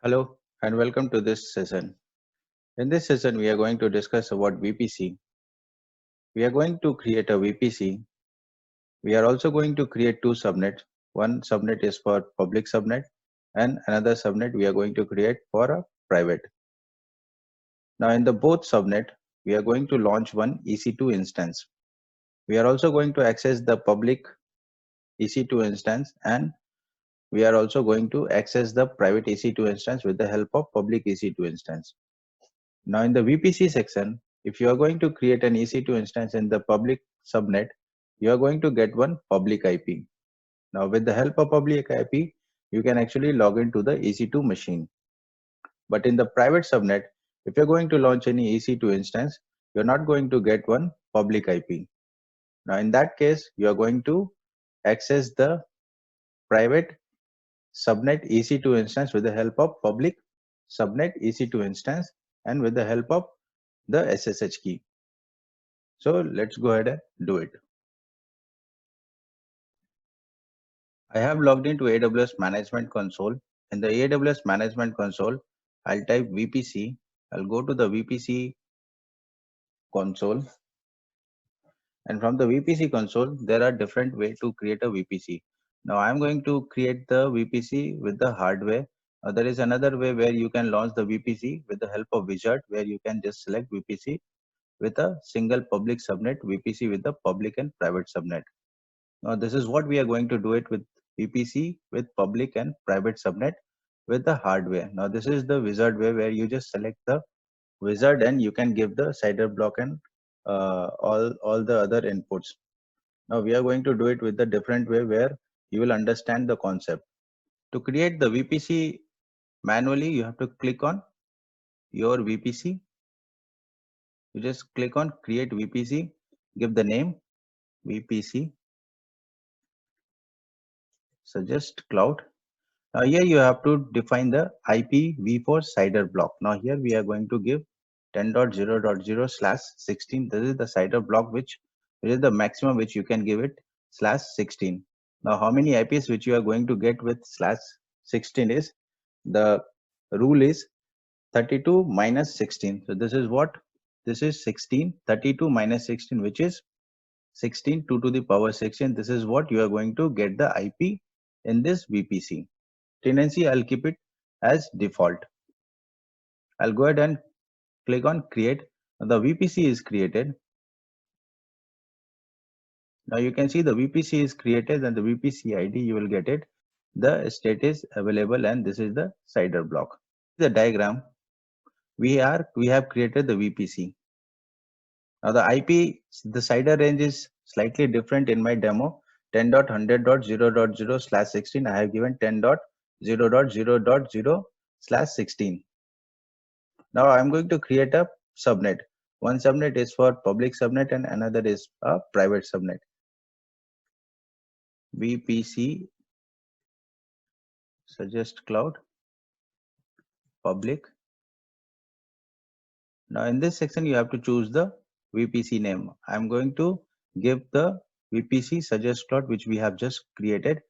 Hello and welcome to this session. In this session, we are going to discuss about VPC. We are going to create a VPC. We are also going to create two subnets. One subnet is for public subnet and another subnet we are going to create for a private. Now in the both subnet, we are going to launch one EC2 instance. We are also going to access the public EC2 instance and we are also going to access the private EC2 instance with the help of public EC2 instance. Now in the VPC section, if you are going to create an EC2 instance in the public subnet, you are going to get one public IP. Now with the help of public IP, you can actually log into the EC2 machine. But in the private subnet, if you're going to launch any EC2 instance, you're not going to get one public IP. Now in that case, you are going to access the private subnet EC2 instance with the help of public subnet EC2 instance and with the help of the SSH key. So let's go ahead and do it. I have logged into AWS Management Console. In the AWS Management Console, I'll type VPC. I'll go to the VPC console. And from the VPC console, there are different ways to create a VPC. Now I'm going to create the VPC with the hardware. There is another way where you can launch the VPC with the help of wizard, where you can just select VPC with a single public subnet, VPC with the public and private subnet. Now this is what we are going to do it with VPC with public and private subnet with the hardware. Now this is the wizard way where you just select the wizard and you can give the CIDR block and all the other inputs. Now we are going to do it with the different way where you will understand the concept. To create the VPC manually, you have to click on your VPC. You just click on create VPC, give the name VPC, suggest cloud. Now here you have to define the IPv4 CIDR block. Now here we are going to give 10.0.0/16. This is the CIDR block which is the maximum which you can give it /16. Now how many IPs which you are going to get with /16 is the rule is 32 minus 16. So this is what this is 16. 32 minus 16 which is 16 2 to the power 16. This is what you are going to get the IP in this VPC. Tenancy, I'll keep it as default. I'll go ahead and click on create. The VPC is created. Now you can see the VPC is created and the VPC ID you will get it. The state is available and this is the CIDR block. The diagram we have created the VPC. Now the IP, the CIDR range is slightly different in my demo. 10.100.0.0/16. I have given 10.0.0.0/16. Now I'm going to create a subnet. One subnet is for public subnet and another is a private subnet. VPC suggest cloud public. Now in this section you have to choose the VPC name. I'm going to give the VPC suggest cloud which we have just created.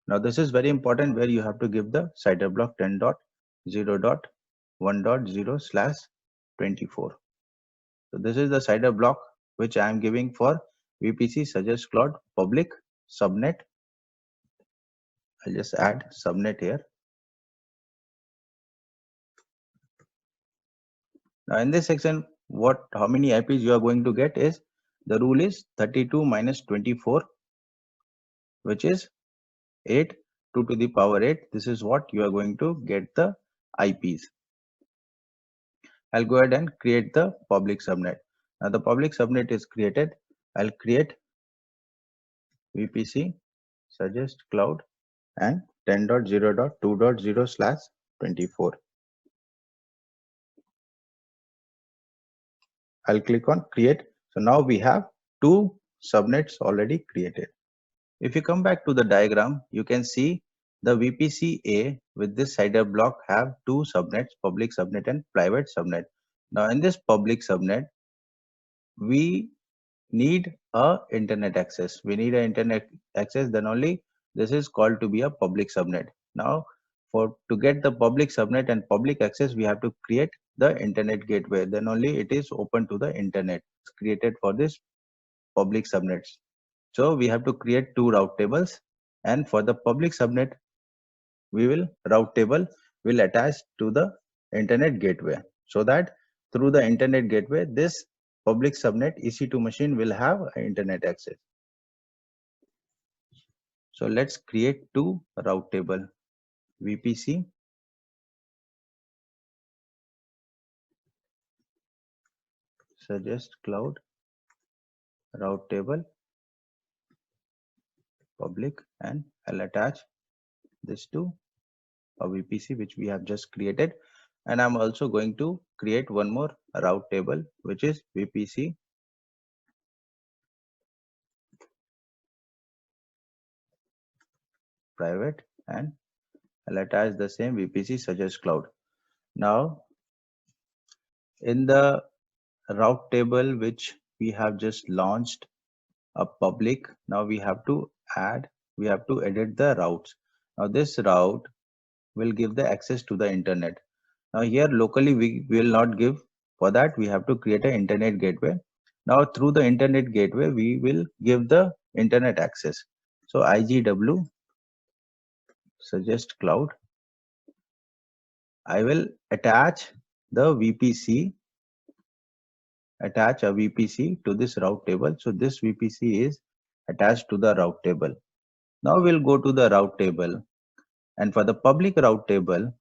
Now this is very important where you have to give the CIDR block 10.0.1.0/24. So this is the CIDR block which I am giving for VPC suggest cloud public subnet. I'll just add subnet here. Now in this section, how many IPs you are going to get is the rule is 32 minus 24, which is 8 2 to the power 8. This is what you are going to get the IPs. I'll go ahead and create the public subnet. Now the public subnet is created. I'll create VPC suggest cloud and 10.0.2.0/24. I'll click on create. So now we have two subnets already created. If you come back to the diagram, you can see the VPC A with this CIDR block have two subnets, public subnet and private subnet. Now in this public subnet, we need a internet access. We need an internet access, then only this is called to be a public subnet. Now to get the public subnet and public access, we have to create the internet gateway. Then only it is open to the internet. It's created for this public subnets. So we have to create two route tables, and for the public subnet, route table will attach to the internet gateway, so that through the internet gateway, this public subnet EC2 machine will have internet access. So let's create two route table, VPC suggest cloud route table public, and I'll attach this to a VPC which we have just created. And I'm also going to create one more route table, which is VPC private, and I'll attach the same VPC suggest cloud. Now in the route table which we have just launched a public, now we have to edit the routes. Now this route will give the access to the internet. Now here locally we will not give. For that we have to create an internet gateway. Now through the internet gateway we will give the internet access. So IGW suggest cloud, I will attach the VPC, attach a VPC to this route table. So this VPC is attached to the route table. Now we'll go to the route table, and for the public route table,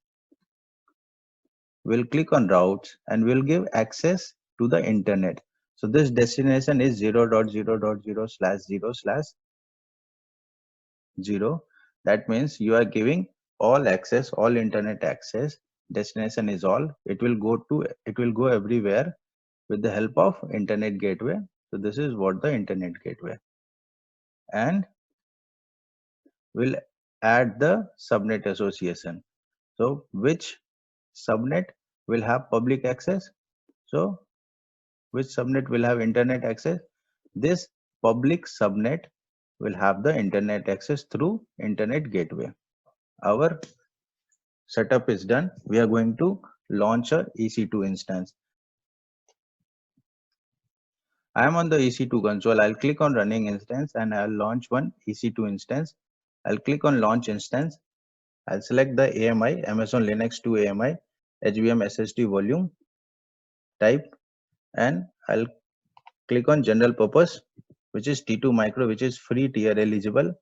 we'll click on routes and we'll give access to the internet. So this destination is 0.0.0/0/0. That means you are giving all access, all internet access. Destination is all. It will go everywhere with the help of internet gateway. So this is what the internet gateway. And we'll add the subnet association. So which subnet will have public access? So which subnet will have internet access? This public subnet will have the internet access through internet gateway. Our setup is done. We are going to launch a EC2 instance. I am on the EC2 console. I'll click on running instance and I'll launch one EC2 instance. I'll click on launch instance. I'll select the AMI, Amazon Linux 2 AMI, HVM SSD volume type, and I'll click on general purpose, which is T2 micro, which is free tier eligible.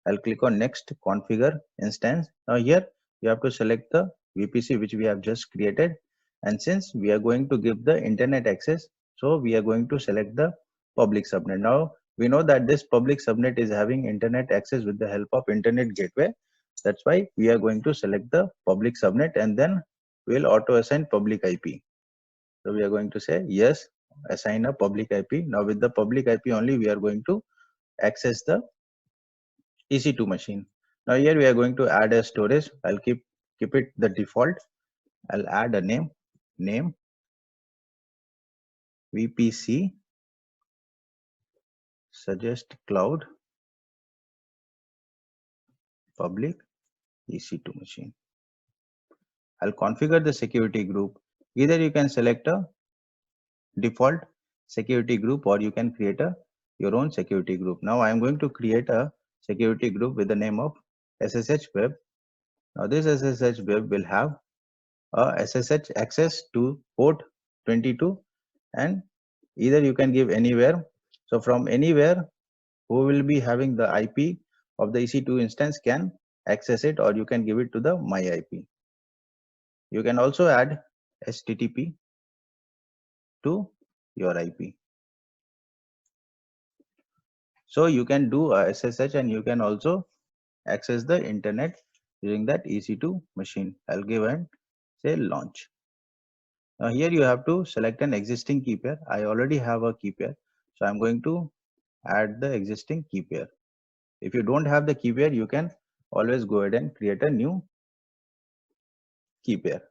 I'll click on next, configure instance. Now here you have to select the VPC which we have just created, and since we are going to give the internet access, so we are going to select the public subnet. Now we know that this public subnet is having internet access with the help of internet gateway. That's why we are going to select the public subnet, and then we'll auto assign public IP. So we are going to say yes, assign a public IP. Now with the public IP only we are going to access the EC2 machine. Now here we are going to add a storage. I'll keep it the default. I'll add a name VPC suggest cloud public EC2 machine. I'll configure the security group. Either you can select a default security group or you can create your own security group. Now I am going to create a security group with the name of SSH web. Now this SSH web will have a SSH access to port 22, and either you can give anywhere. So from anywhere, who will be having the IP of the EC2 instance can access it, or you can give it to the my IP. You can also add HTTP to your IP. So you can do a SSH and you can also access the internet using that EC2 machine. I'll give and say launch. Now here you have to select an existing key pair. I already have a key pair, so I'm going to add the existing key pair. If you don't have the key pair, you can always go ahead and create a new key pair.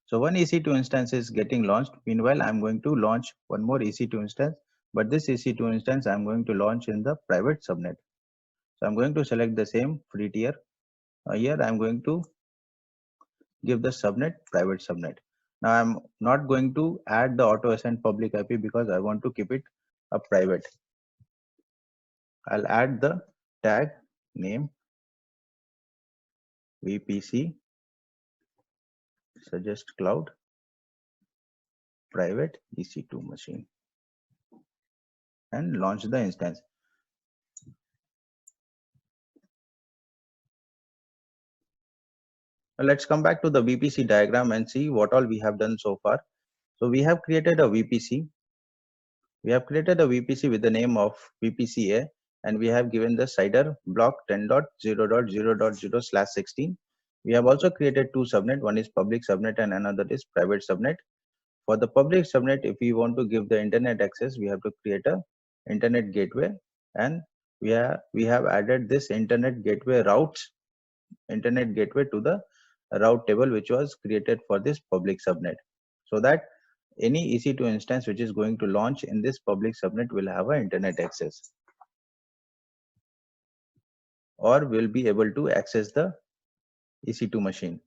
So one EC2 instance is getting launched. Meanwhile, I'm going to launch one more EC2 instance, but this EC2 instance I'm going to launch in the private subnet. So I'm going to select the same free tier. Here I'm going to give the subnet private subnet. Now I'm not going to add the auto assign public IP because I want to keep it a private. I'll add the tag name VPC suggest cloud private EC2 machine and launch the instance. Now let's come back to the VPC diagram and see what all we have done so far. So we have created a VPC. We have created a VPC with the name of VPCA, and we have given the CIDR block 10.0.0.0/16. We have also created two subnet. One is public subnet and another is private subnet. For the public subnet, if we want to give the internet access, we have to create a internet gateway, and we have added this internet gateway to the route table which was created for this public subnet, so that any EC2 instance which is going to launch in this public subnet will have an internet access or will be able to access the EC2 machine.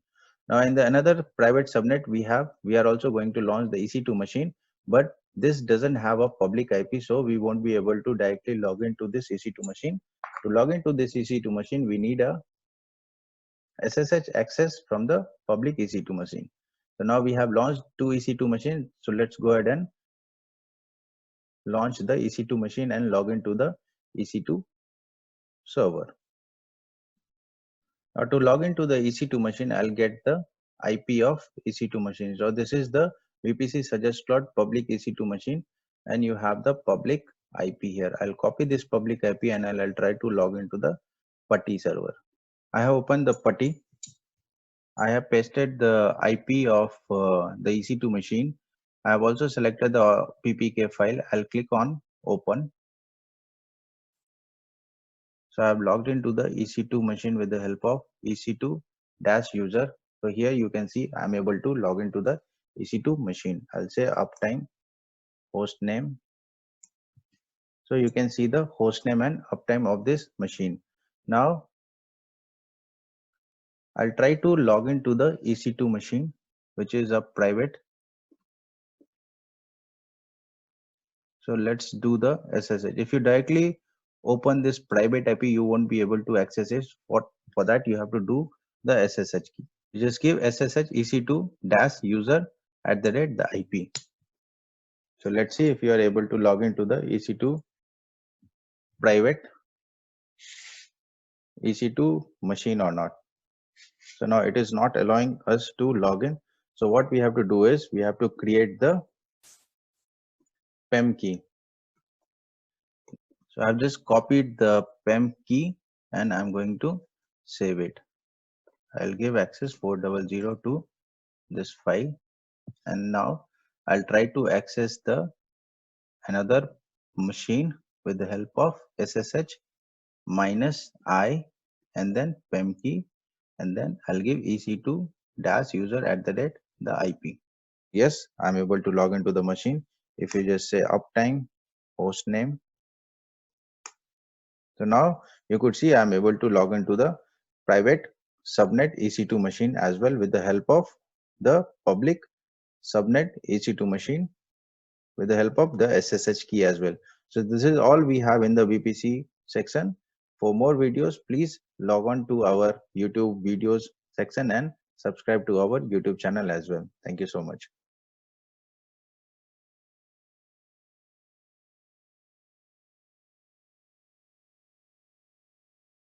Now in the another private subnet we are also going to launch the EC2 machine, but this doesn't have a public IP, so we won't be able to directly log into this EC2 machine. To log into this EC2 machine, we need a SSH access from the public EC2 machine. So now we have launched two EC2 machines. So let's go ahead and launch the EC2 machine and log into the EC2 server. Now to log into the EC2 machine, I'll get the IP of EC2 machine. So this is the VPC suggest cloud public EC2 machine, and you have the public IP here. I'll copy this public IP and I'll try to log into the PuTTY server. I have opened the PuTTY. I have pasted the IP of the EC2 machine. I have also selected the PPK file. I'll click on open. So I have logged into the EC2 machine with the help of EC2-user. So here you can see I'm able to log into the EC2 machine. I'll say uptime host name. So you can see the host name and uptime of this machine. Now I'll try to log into the EC2 machine, which is a private. So let's do the SSH. If you directly open this private IP, you won't be able to access it. For that you have to do the SSH key. You just give SSH EC2-user at the IP. So let's see if you are able to log into the EC2 private EC2 machine or not. So now it is not allowing us to log in. So what we have to do is we have to create the PEM key. So I've just copied the PEM key and I'm going to save it. I'll give access 400 to this file, and now I'll try to access the another machine with the help of SSH -I and then PEM key, and then I'll give EC2-user at the IP. Yes, I'm able to log into the machine. If you just say uptime host name, so now you could see I'm able to log into the private subnet EC2 machine as well with the help of the public subnet EC2 machine with the help of the SSH key as well. So this is all we have in the VPC section. For more videos, please log on to our YouTube videos section and subscribe to our YouTube channel as well. Thank you so much.